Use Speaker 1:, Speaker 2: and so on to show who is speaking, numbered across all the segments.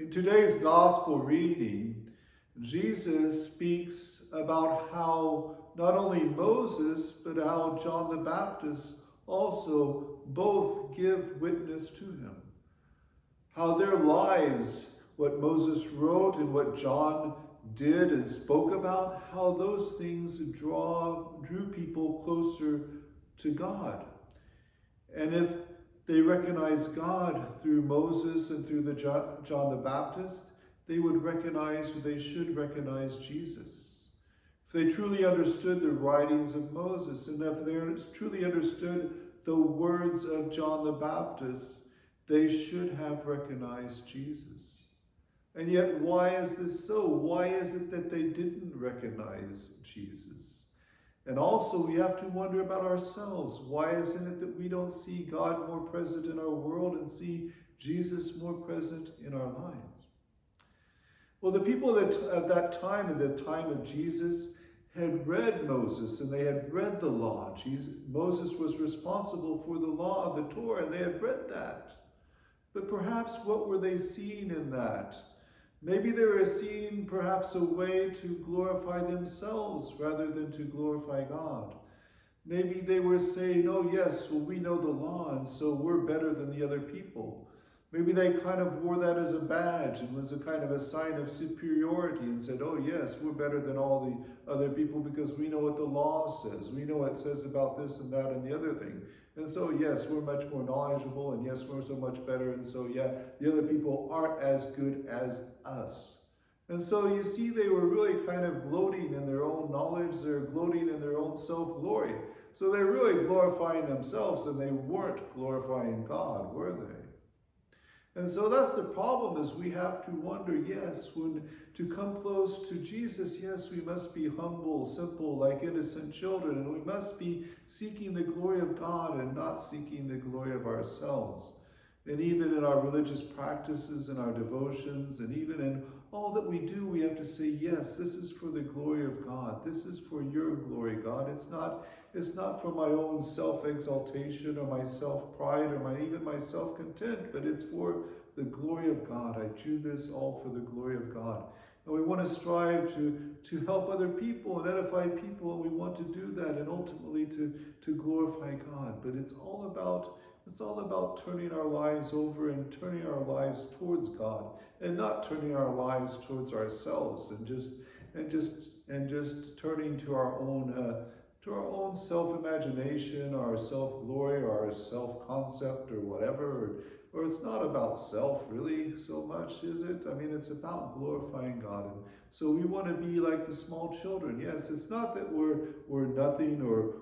Speaker 1: In today's gospel reading, Jesus speaks about how not only Moses, but how John the Baptist also both give witness to him. How their lives, what Moses wrote and what John did and spoke about, how those things drew people closer to God. And if they recognize God through Moses and through John the Baptist, they would recognize, or they should recognize, Jesus. If they truly understood the writings of Moses, and if they truly understood the words of John the Baptist, they should have recognized Jesus. And yet, why is this so? Why is it that they didn't recognize Jesus? And also, we have to wonder about ourselves. Why isn't it that we don't see God more present in our world and see Jesus more present in our lives? Well, the people of that time, in the time of Jesus, had read Moses and they had read the law. Moses was responsible for the law, the Torah, and they had read that. But perhaps what were they seeing in that? Maybe they were seeing perhaps a way to glorify themselves rather than to glorify God. Maybe they were saying, oh yes, well, we know the law and so we're better than the other people. Maybe they kind of wore that as a badge and was a kind of a sign of superiority and said, oh yes, we're better than all the other people because we know what the law says. We know what it says about this and that and the other thing. And so yes, we're much more knowledgeable and yes, we're so much better. And so yeah, the other people aren't as good as us. And so you see, they were really kind of gloating in their own knowledge. They're gloating in their own self-glory. So they're really glorifying themselves and they weren't glorifying God, were they? And so that's the problem, is we have to wonder, yes, when to come close to Jesus, yes, we must be humble, simple, like innocent children, and we must be seeking the glory of God and not seeking the glory of ourselves. And even in our religious practices and our devotions, and even in all that we do, we have to say, yes, this is for the glory of God. This is for your glory, God. It's not for my own self-exaltation or my self-pride or even my self-content, but it's for the glory of God. I do this all for the glory of God. And we want to strive to help other people and edify people, and we want to do that and ultimately to glorify God. But it's all about turning our lives over and turning our lives towards God, and not turning our lives towards ourselves and just turning to our own self-imagination, our self-glory, or our self-concept, or whatever. Or it's not about self really so much, is it? I mean, it's about glorifying God. And so we want to be like the small children. Yes, it's not that we're nothing or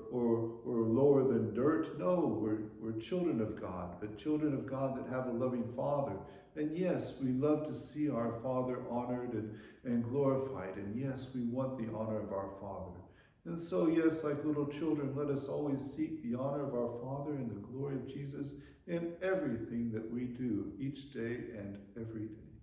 Speaker 1: lower than dirt. No, we're children of God, but children of God that have a loving Father. And yes, we love to see our Father honored and glorified. And yes, we want the honor of our Father. And so, yes, like little children, let us always seek the honor of our Father and the glory of Jesus in everything that we do each day and every day.